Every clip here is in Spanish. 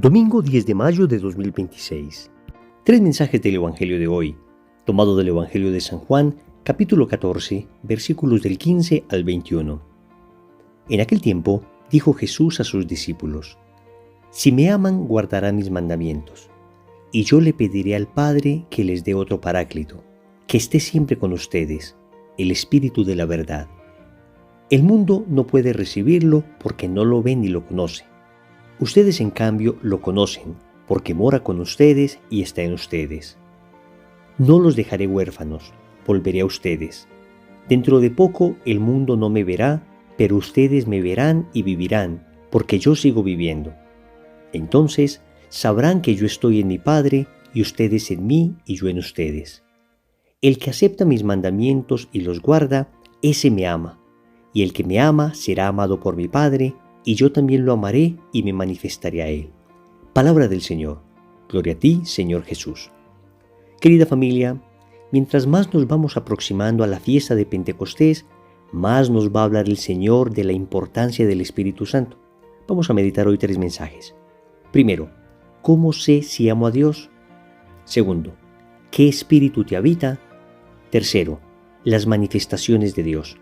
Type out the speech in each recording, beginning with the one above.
Domingo 10 de mayo de 2026. Tres mensajes del Evangelio de hoy, tomado del Evangelio de San Juan, capítulo 14, versículos del 15 al 21. En aquel tiempo dijo Jesús a sus discípulos: Si me aman, guardarán mis mandamientos, y yo le pediré al Padre que les dé otro Paráclito, que esté siempre con ustedes, el Espíritu de la verdad. El mundo no puede recibirlo porque no lo ve ni lo conoce. Ustedes, en cambio, lo conocen, porque mora con ustedes y está en ustedes. No los dejaré huérfanos, volveré a ustedes. Dentro de poco el mundo no me verá, pero ustedes me verán y vivirán, porque yo sigo viviendo. Entonces sabrán que yo estoy en mi Padre, y ustedes en mí y yo en ustedes. El que acepta mis mandamientos y los guarda, ese me ama, y el que me ama será amado por mi Padre, y yo también lo amaré y me manifestaré a él. Palabra del Señor. Gloria a ti, Señor Jesús. Querida familia, mientras más nos vamos aproximando a la fiesta de Pentecostés, más nos va a hablar el Señor de la importancia del Espíritu Santo. Vamos a meditar hoy tres mensajes. Primero, ¿cómo sé si amo a Dios? Segundo, ¿qué espíritu te habita? Tercero, las manifestaciones de Dios.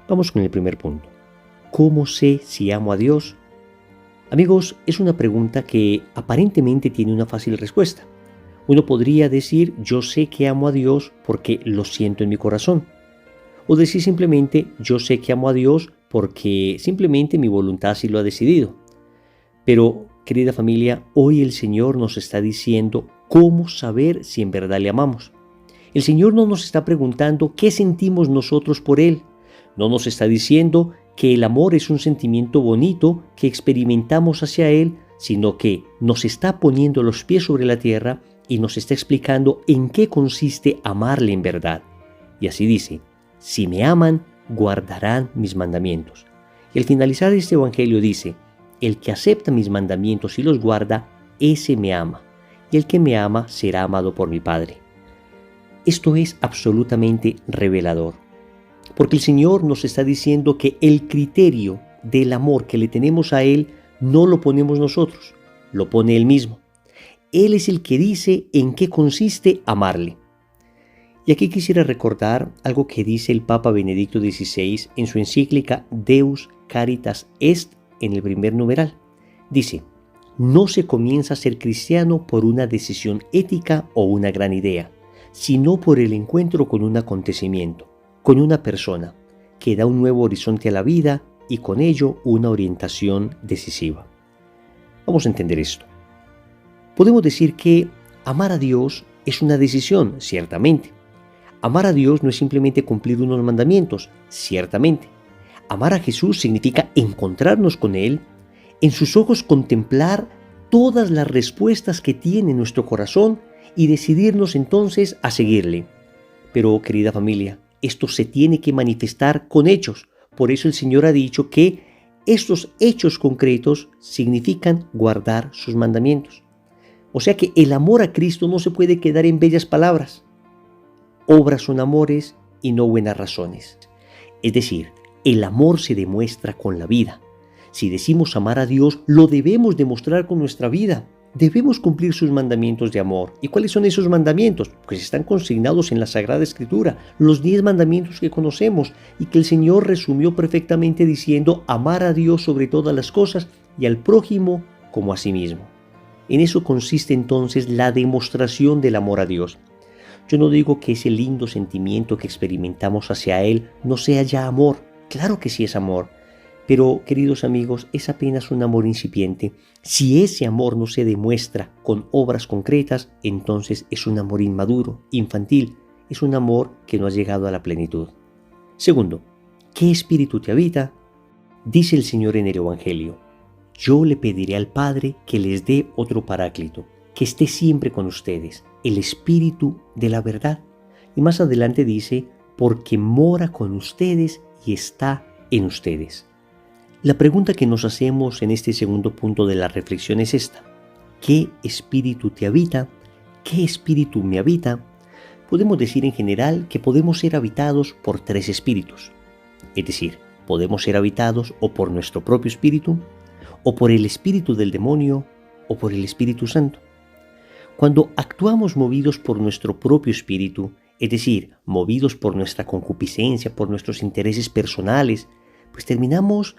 Vamos con el primer punto. ¿Cómo sé si amo a Dios? Amigos, es una pregunta que aparentemente tiene una fácil respuesta. Uno podría decir: yo sé que amo a Dios porque lo siento en mi corazón. O decir simplemente: yo sé que amo a Dios porque simplemente mi voluntad sí lo ha decidido. Pero, querida familia, hoy el Señor nos está diciendo cómo saber si en verdad le amamos. El Señor no nos está preguntando qué sentimos nosotros por Él. No nos está diciendo que el amor es un sentimiento bonito que experimentamos hacia Él, sino que nos está poniendo los pies sobre la tierra y nos está explicando en qué consiste amarle en verdad. Y así dice: si me aman, guardarán mis mandamientos. Y al finalizar este evangelio dice: el que acepta mis mandamientos y los guarda, ese me ama, y el que me ama será amado por mi Padre. Esto es absolutamente revelador, porque el Señor nos está diciendo que el criterio del amor que le tenemos a Él no lo ponemos nosotros, lo pone Él mismo. Él es el que dice en qué consiste amarle. Y aquí quisiera recordar algo que dice el Papa Benedicto XVI en su encíclica Deus Caritas Est, en el primer numeral. Dice: no se comienza a ser cristiano por una decisión ética o una gran idea, sino por el encuentro con un acontecimiento, con una persona que da un nuevo horizonte a la vida y con ello una orientación decisiva. Vamos a entender esto. Podemos decir que amar a Dios es una decisión, ciertamente. Amar a Dios no es simplemente cumplir unos mandamientos, ciertamente. Amar a Jesús significa encontrarnos con Él, en sus ojos contemplar todas las respuestas que tiene nuestro corazón y decidirnos entonces a seguirle. Pero, querida familia, esto se tiene que manifestar con hechos. Por eso el Señor ha dicho que estos hechos concretos significan guardar sus mandamientos. O sea que el amor a Cristo no se puede quedar en bellas palabras. Obras son amores y no buenas razones. Es decir, el amor se demuestra con la vida. Si decimos amar a Dios, lo debemos demostrar con nuestra vida. Debemos cumplir sus mandamientos de amor. ¿Y cuáles son esos mandamientos? Pues están consignados en la Sagrada Escritura, los 10 mandamientos que conocemos y que el Señor resumió perfectamente diciendo: amar a Dios sobre todas las cosas y al prójimo como a sí mismo. En eso consiste entonces la demostración del amor a Dios. Yo no digo que ese lindo sentimiento que experimentamos hacia Él no sea ya amor. Claro que sí es amor. Pero, queridos amigos, es apenas un amor incipiente. Si ese amor no se demuestra con obras concretas, entonces es un amor inmaduro, infantil. Es un amor que no ha llegado a la plenitud. Segundo, ¿qué espíritu te habita? Dice el Señor en el Evangelio: yo le pediré al Padre que les dé otro Paráclito, que esté siempre con ustedes, el Espíritu de la verdad. Y más adelante dice: porque mora con ustedes y está en ustedes. La pregunta que nos hacemos en este segundo punto de la reflexión es esta: ¿qué espíritu te habita? ¿Qué espíritu me habita? Podemos decir en general que podemos ser habitados por 3 espíritus. Es decir, podemos ser habitados o por nuestro propio espíritu, o por el espíritu del demonio, o por el Espíritu Santo? Cuando actuamos movidos por nuestro propio espíritu, es decir, movidos por nuestra concupiscencia, por nuestros intereses personales, pues terminamos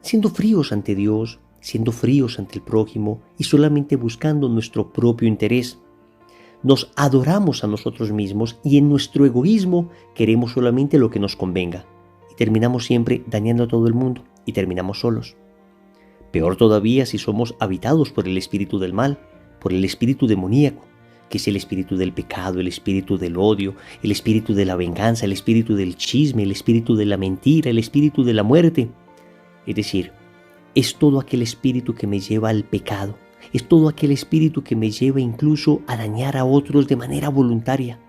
siendo fríos ante Dios, siendo fríos ante el prójimo y solamente buscando nuestro propio interés. Nos adoramos a nosotros mismos y en nuestro egoísmo queremos solamente lo que nos convenga y terminamos siempre dañando a todo el mundo y terminamos solos. Peor todavía si somos habitados por el espíritu del mal, por el espíritu demoníaco, que es el espíritu del pecado, el espíritu del odio, el espíritu de la venganza, el espíritu del chisme, el espíritu de la mentira, el espíritu de la muerte. Es decir, es todo aquel espíritu que me lleva al pecado, es todo aquel espíritu que me lleva incluso a dañar a otros de manera voluntaria.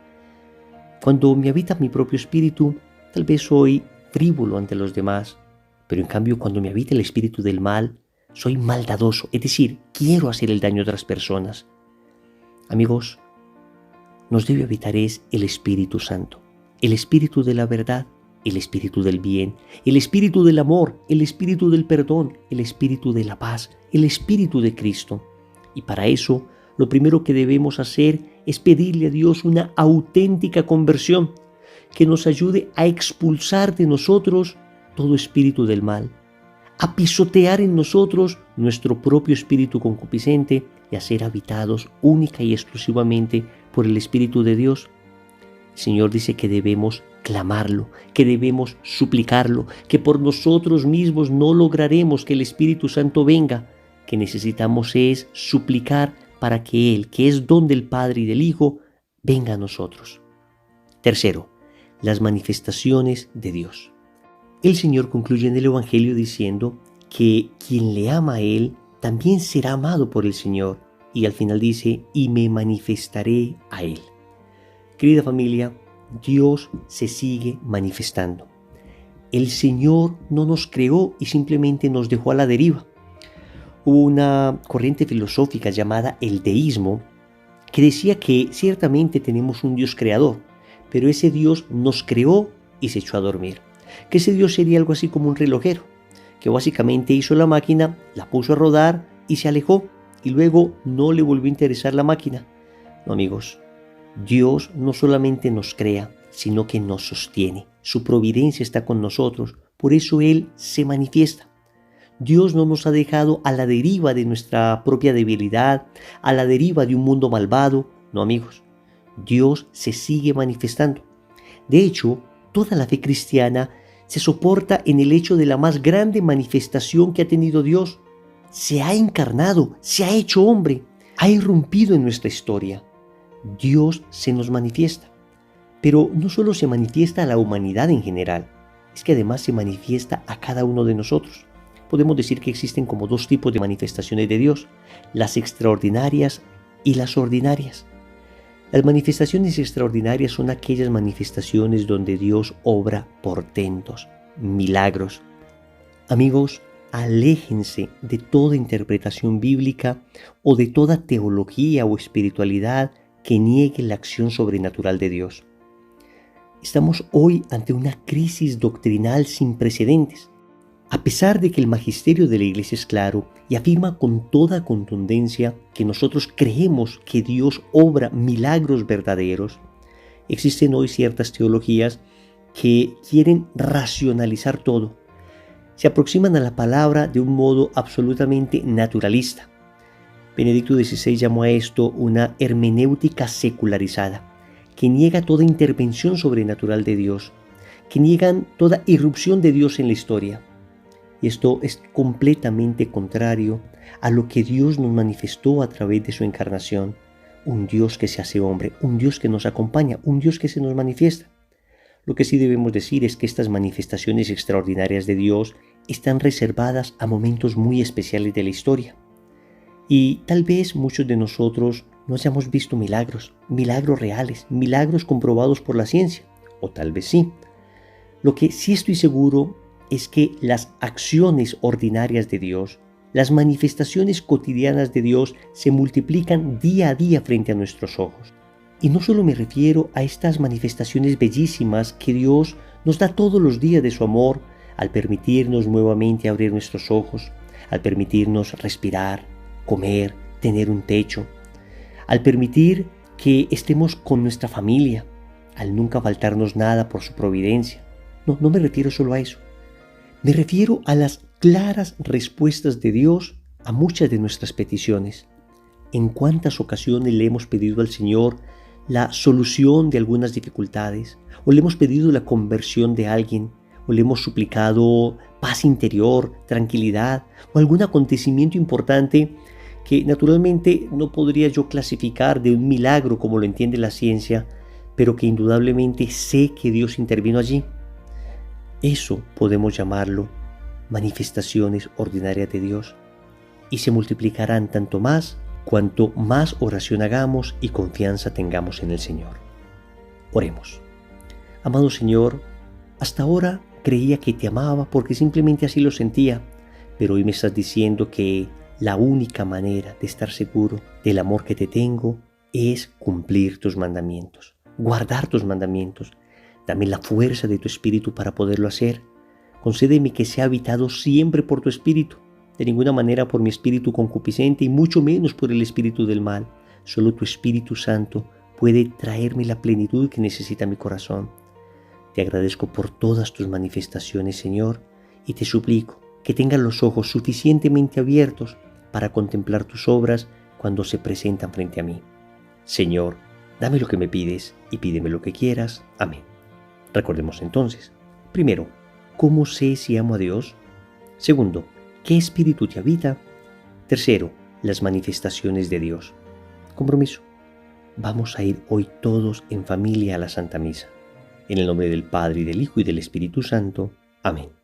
Cuando me habita mi propio espíritu, tal vez soy frívolo ante los demás, pero en cambio cuando me habita el espíritu del mal, soy maldadoso, es decir, quiero hacer el daño a otras personas. Amigos, nos debe habitar es el Espíritu Santo, el Espíritu de la verdad, el Espíritu del bien, el Espíritu del amor, el Espíritu del perdón, el Espíritu de la paz, el Espíritu de Cristo. Y para eso, lo primero que debemos hacer es pedirle a Dios una auténtica conversión que nos ayude a expulsar de nosotros todo espíritu del mal, a pisotear en nosotros nuestro propio espíritu concupiscente y a ser habitados única y exclusivamente por el Espíritu de Dios. El Señor dice que debemos clamarlo, que debemos suplicarlo, que por nosotros mismos no lograremos que el Espíritu Santo venga, que necesitamos es suplicar para que Él, que es don del Padre y del Hijo, venga a nosotros. Tercero, las manifestaciones de Dios. El Señor concluye en el Evangelio diciendo que quien le ama a Él también será amado por el Señor. Y al final dice, y me manifestaré a Él. Querida familia, Dios se sigue manifestando. El Señor no nos creó y simplemente nos dejó a la deriva. Hubo una corriente filosófica llamada el deísmo que decía que ciertamente tenemos un Dios creador, pero ese Dios nos creó y se echó a dormir. Que ese Dios sería algo así como un relojero, que básicamente hizo la máquina, la puso a rodar y se alejó, y luego no le volvió a interesar la máquina. No, amigos, Dios no solamente nos crea, sino que nos sostiene. Su providencia está con nosotros, por eso Él se manifiesta. Dios no nos ha dejado a la deriva de nuestra propia debilidad, a la deriva de un mundo malvado. No, amigos, Dios se sigue manifestando. De hecho, toda la fe cristiana se soporta en el hecho de la más grande manifestación que ha tenido Dios. Se ha encarnado, se ha hecho hombre, ha irrumpido en nuestra historia. Dios se nos manifiesta. Pero no solo se manifiesta a la humanidad en general, es que además se manifiesta a cada uno de nosotros. Podemos decir que existen como dos tipos de manifestaciones de Dios, las extraordinarias y las ordinarias. Las manifestaciones extraordinarias son aquellas manifestaciones donde Dios obra portentos, milagros. Amigos, aléjense de toda interpretación bíblica o de toda teología o espiritualidad que niegue la acción sobrenatural de Dios. Estamos hoy ante una crisis doctrinal sin precedentes. A pesar de que el magisterio de la Iglesia es claro y afirma con toda contundencia que nosotros creemos que Dios obra milagros verdaderos, existen hoy ciertas teologías que quieren racionalizar todo. Se aproximan a la palabra de un modo absolutamente naturalista. Benedicto XVI llamó a esto una hermenéutica secularizada, que niega toda intervención sobrenatural de Dios, que niegan toda irrupción de Dios en la historia. Y esto es completamente contrario a lo que Dios nos manifestó a través de su encarnación. Un Dios que se hace hombre, un Dios que nos acompaña, un Dios que se nos manifiesta. Lo que sí debemos decir es que estas manifestaciones extraordinarias de Dios están reservadas a momentos muy especiales de la historia. Y tal vez muchos de nosotros no hayamos visto milagros, milagros reales, milagros comprobados por la ciencia, o tal vez sí. Lo que sí estoy seguro es que las acciones ordinarias de Dios, las manifestaciones cotidianas de Dios se multiplican día a día frente a nuestros ojos. Y no solo me refiero a estas manifestaciones bellísimas que Dios nos da todos los días de su amor al permitirnos nuevamente abrir nuestros ojos, al permitirnos respirar, comer, tener un techo, al permitir que estemos con nuestra familia, al nunca faltarnos nada por su providencia. No me refiero solo a eso. Me refiero a las claras respuestas de Dios a muchas de nuestras peticiones. ¿En cuántas ocasiones le hemos pedido al Señor la solución de algunas dificultades? ¿O le hemos pedido la conversión de alguien? ¿O le hemos suplicado paz interior, tranquilidad o algún acontecimiento importante que naturalmente no podría yo clasificar de un milagro como lo entiende la ciencia, pero que indudablemente sé que Dios intervino allí? Eso podemos llamarlo manifestaciones ordinarias de Dios, y se multiplicarán tanto más cuanto más oración hagamos y confianza tengamos en el Señor. Oremos. Amado Señor, hasta ahora creía que te amaba porque simplemente así lo sentía, pero hoy me estás diciendo que la única manera de estar seguro del amor que te tengo es cumplir tus mandamientos, guardar tus mandamientos. Dame la fuerza de tu Espíritu para poderlo hacer. Concédeme que sea habitado siempre por tu Espíritu, de ninguna manera por mi espíritu concupiscente y mucho menos por el espíritu del mal. Solo tu Espíritu Santo puede traerme la plenitud que necesita mi corazón. Te agradezco por todas tus manifestaciones, Señor, y te suplico que tengas los ojos suficientemente abiertos para contemplar tus obras cuando se presentan frente a mí. Señor, dame lo que me pides y pídeme lo que quieras. Amén. Recordemos entonces, primero, ¿cómo sé si amo a Dios? Segundo, ¿qué espíritu te habita? Tercero, las manifestaciones de Dios. Compromiso. Vamos a ir hoy todos en familia a la Santa Misa. En el nombre del Padre, y del Hijo, y del Espíritu Santo. Amén.